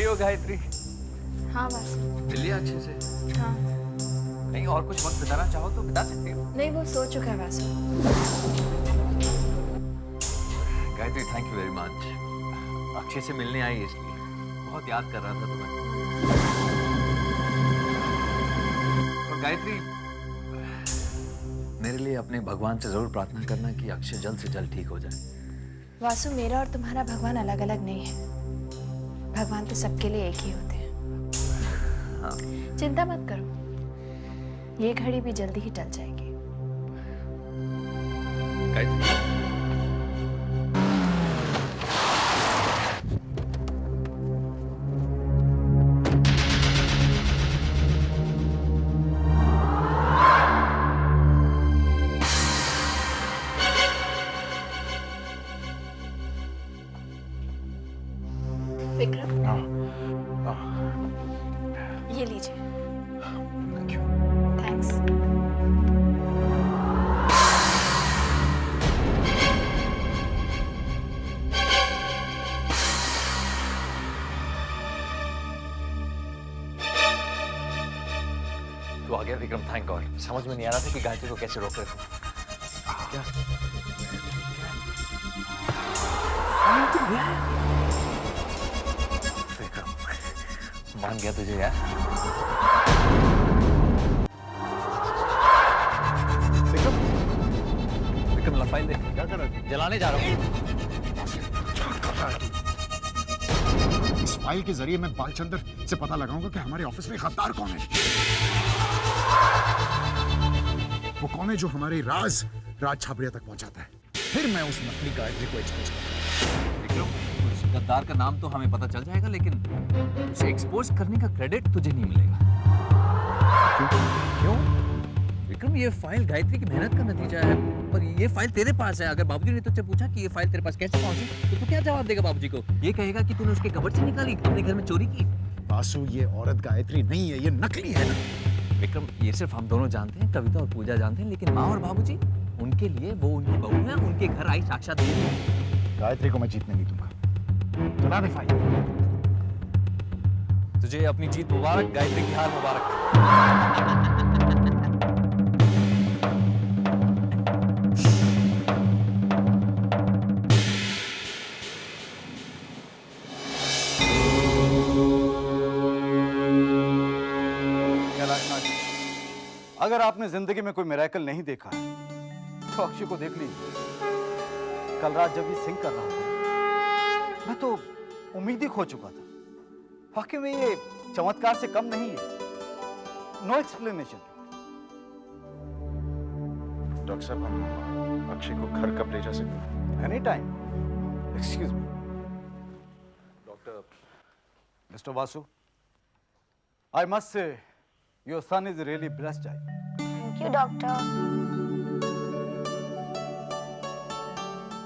हो गायत्री? हाँ वासु। मिल लिया अच्छे से? हाँ। नहीं और कुछ वक्त बिताना चाहो तो बिता सकती हो। नहीं, वो सो चुका है Vasu. Gayatri thank you very much. Akshay से मिलने आई इसलिए बहुत याद कर रहा था तुम्हें। और गायत्री मेरे लिए अपने भगवान से जरूर प्रार्थना करना कि अक्षय जल्द से जल्द ठीक हो जाए। वासु, मेरा और तुम्हारा भगवान अलग अलग नहीं है। भगवान तो सबके लिए एक ही होते हैं। हाँ। चिंता मत करो, ये घड़ी भी जल्दी ही टल जाएगी। गायत्री विक्रम, हाँ। ये लीजिए। Thank you. थैंक्स। तू आ गया विक्रम, थैंक गॉड। समझ में नहीं आ रहा था कि गायत्री को कैसे रोक रहे थे। क्या विक्रम, मान गया तुझे यार। विक्रम, विक्रम लफाइल दे। क्या कर रहा है? जलाने जा रहा हूँ। इस फाइल के जरिए मैं बालचंद्र से पता लगाऊंगा कि हमारे ऑफिस में गद्दार कौन है। वो कौन है जो हमारे राज छाबड़िया तक पहुंचाता है। फिर मैं उस नकली गायत्री को एक्सपोज करूंगा। विक्रम, उस गद्दार का नाम तो हमें पता चल जाएगा, लेकिन उसे एक्सपोज करने का क्रेडिट तुझे नहीं मिलेगा। क्यों? विक्रम, ये फाइल गायत्री की मेहनत का नतीजा है, पर ये फाइल तेरे पास है। अगर बाबूजी ने तुझसे पूछा कि ये फाइल तेरे पास कैसे पहुंची, तो तू क्या जवाब देगा बाबूजी को? ये कहेगा कि तूने उसके कबर्ड से निकाली, अपने घर में चोरी की। वासु, ये औरत गायत्री नहीं है, ये नकली है ना। विक्रम, ये सिर्फ हम दोनों जानते हैं, कविता और पूजा जानते हैं, लेकिन माँ और बाबूजी, उनके लिए वो उनकी बहू है, उनके घर आई साक्षात देवी है। गायत्री को मैं जीतने नहीं दूंगा। चला दे फाइल। तुझे अपनी जीत मुबारक, गायत्री की हार मुबारक। अगर आपने जिंदगी में कोई मिरेकल नहीं देखा है तो अक्षय को देख लीजिए। कल रात जब ये सिंग कर रहा था, मैं तो उम्मीद ही खो चुका था। वाकई में ये चमत्कार से कम नहीं है। No explanation. डॉक्टर साहब, हम अक्षय को घर कब ले जा सकते हैं? Any time. Excuse me doctor. Mister Vasu, I must say your son is really blessed child. Thank you doctor.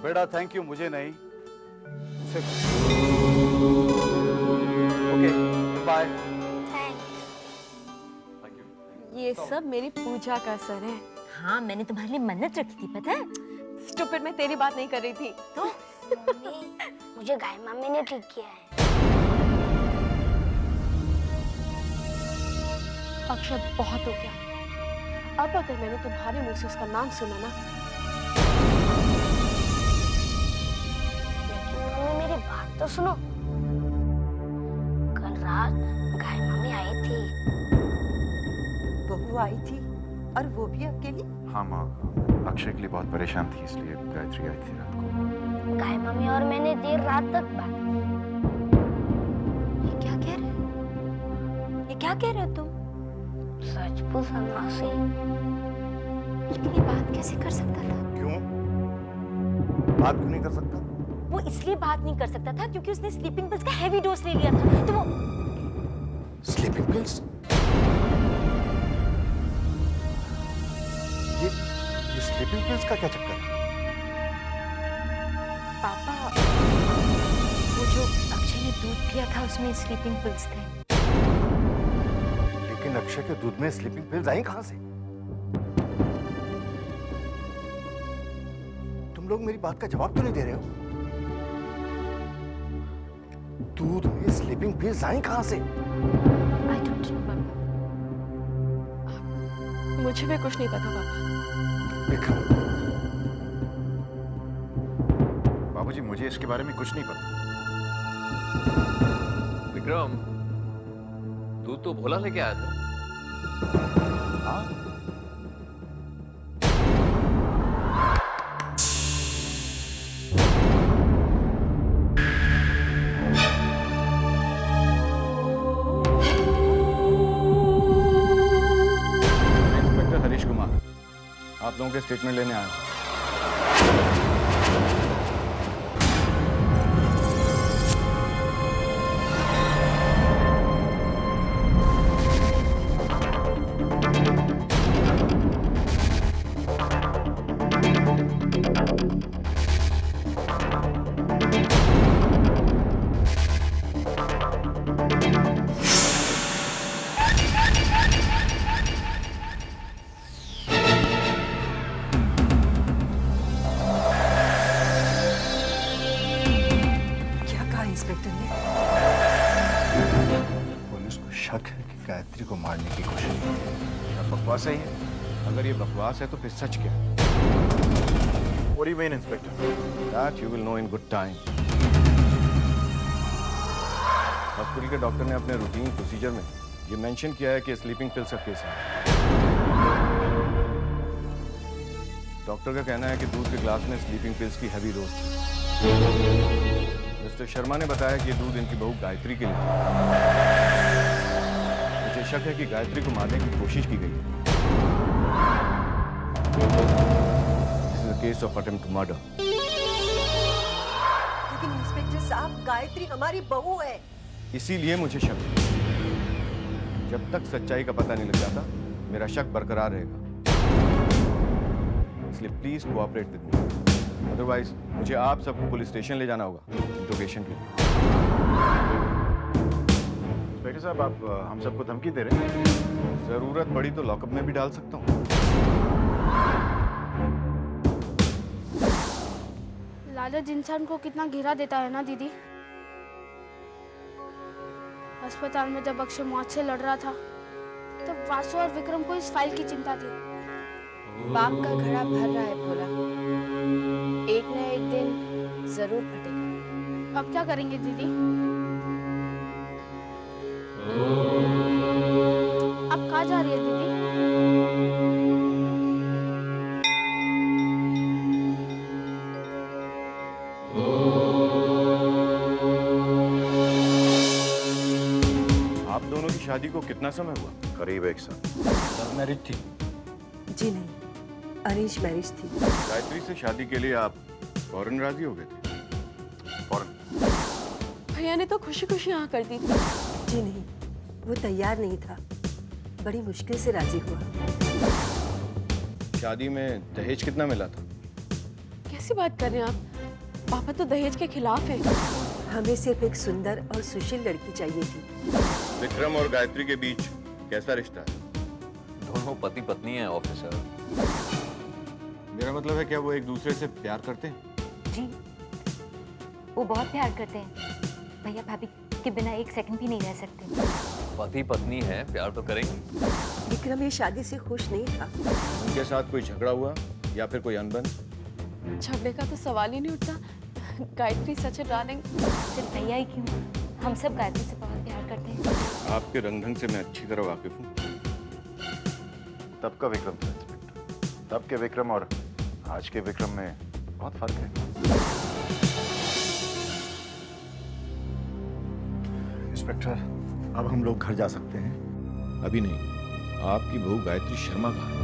बेटा थैंक यू मुझे नहीं, ओके बाय। ये सब मेरी पूजा का असर है। हाँ, मैंने तुम्हारे लिए मन्नत रखी थी, पता है? स्टूपिड, मैं तेरी बात नहीं कर रही थी। तो मम्मी, मुझे गाय मम्मी ने ठीक किया है। अक्षय, बहुत हो गया। अब अगर मैंने तुम्हारे मुंह से उसका नाम सुना ना। लेकिन मम्मी मेरी बात तो सुनो। कल रात गाय मम्मी आई थी। बहू आई थी और वो भी अकेली? हाँ माँ, अक्षय के लिए बहुत परेशान थी, इसलिए गायत्री आई थी रात को। गाय मम्मी और मैंने देर रात तक बात की। ये क्या कह रहे हो? ये क्या कह रहे हो तुम? सच पूछा मासी। लेकिन ये बात कैसे कर सकता था? क्यों बात क्यों नहीं कर सकता? वो इसलिए बात नहीं कर सकता था क्योंकि उसने स्लीपिंग पिल्स का हेवी डोज ले लिया था। तो वो स्लीपिंग पिल्स? ये स्लीपिंग पिल्स का क्या चक्कर है? पापा, वो जो अक्षय ने दूध पिया था उसमें स्लीपिंग पिल्स थे। लेकिन अक्षय के दूध में स्लीपिंग पिल्स आई कहां से? तुम लोग मेरी बात का जवाब क्यों नहीं दे रहे हो? दूध में स्लीपिंग पिल्स आई कहां से? आई डोंट नो पापा। मुझे भी कुछ नहीं पता पापा। विक्रम, बाबूजी मुझे इसके बारे में कुछ नहीं पता। विक्रम, दूध तो भोला लेके आया था। हाँ? इंस्पेक्टर हरीश कुमार, आप लोगों के स्टेटमेंट लेने आया हूं। क्या कहा इंस्पेक्टर ने? पुलिस को शक है कि गायत्री को मारने की कोशिश की है। क्या बकवास है ये? अगर ये बकवास है तो फिर सच क्या? What do you mean, Inspector? That you will know in good time. Hospital के डॉक्टर ने अपने रूटीन प्रोसीजर में ये मेंशन किया है कि स्लीपिंग पिल्स का केस है। डॉक्टर का कहना है कि दूध के ग्लास में स्लीपिंग पिल्स की हैवी डोज थी। मिस्टर शर्मा ने बताया कि ये दूध इनकी बहू गायत्री के लिए था। मुझे शक है कि गायत्री को मारने की कोशिश की गई है। This is a case of attempt to murder. लेकिन इंस्पेक्टर साहब, गायत्री हमारी बहू है। इसीलिए मुझे शक है। जब तक सच्चाई का पता नहीं लग जाता, मेरा शक बरकरार रहेगा। इसलिए please cooperate with me, otherwise मुझे आप सबको पुलिस स्टेशन ले जाना होगा इंट्रोगेशन के लिए। इंस्पेक्टर साहब, आप हम सबको धमकी दे रहे हैं? जरूरत पड़ी तो लॉकअप में भी डाल सकता हूँ। लालच इंसान को कितना घिरा देता है ना दीदी। अस्पताल में जब अक्षय मौत से लड़ रहा था, तब वासु और विक्रम को इस फाइल की चिंता थी। पाप का घड़ा भर रहा है भोला, एक न एक दिन जरूर फटेगा। अब क्या करेंगे दीदी? अब कहाँ जा रही है दीदी? आप दोनों की शादी को कितना समय हुआ? करीब 1 साल। लव मैरिज थी? जी नहीं, अरेंज मैरिज थी। गायत्री से शादी के लिए आप फौरन राजी हो गए थे? फौरन? भैया ने तो खुशी खुशी हाँ कर दी थी। जी नहीं, वो तैयार नहीं था, बड़ी मुश्किल से राजी हुआ। शादी में दहेज कितना मिला था? कैसी बात कर रहे हैं आप? पापा तो दहेज के खिलाफ है। हमें सिर्फ एक सुंदर और सुशील लड़की चाहिए थी। विक्रम और गायत्री के बीच कैसा रिश्ता है? दोनों पति पत्नी हैं ऑफिसर। मेरा मतलब है, क्या वो एक दूसरे से प्यार करते हैं? जी, वो बहुत प्यार करते हैं। भैया भाभी के बिना एक सेकंड भी नहीं रह सकते। पति पत्नी है, प्यार तो करेंगे। विक्रम ये शादी से खुश नहीं था। उनके साथ कोई झगड़ा हुआ या फिर कोई अनबन? झगड़े का तो सवाल ही नहीं उठता। गायत्री सच है डार्लिंग। सिर्फ भैया ही क्यों, हम सब गायत्री से बहुत प्यार करते हैं। आपके रंग ढंग से मैं अच्छी तरह वाकिफ हूँ। तब का विक्रम था इंस्पेक्टर। तब के विक्रम और आज के विक्रम में बहुत फर्क है। इंस्पेक्टर, अब हम लोग घर जा सकते हैं? अभी नहीं। आपकी बहू गायत्री शर्मा कहाँ है?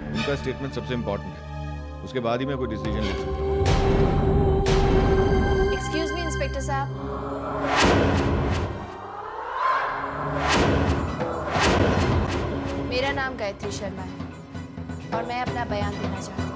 उनका स्टेटमेंट सबसे इम्पोर्टेंट है, उसके बाद ही मैं कोई डिसीजन ले सकता हूँ। एक्सक्यूज मी इंस्पेक्टर साहब। मेरा नाम गायत्री शर्मा है और मैं अपना बयान देना चाहती हूँ।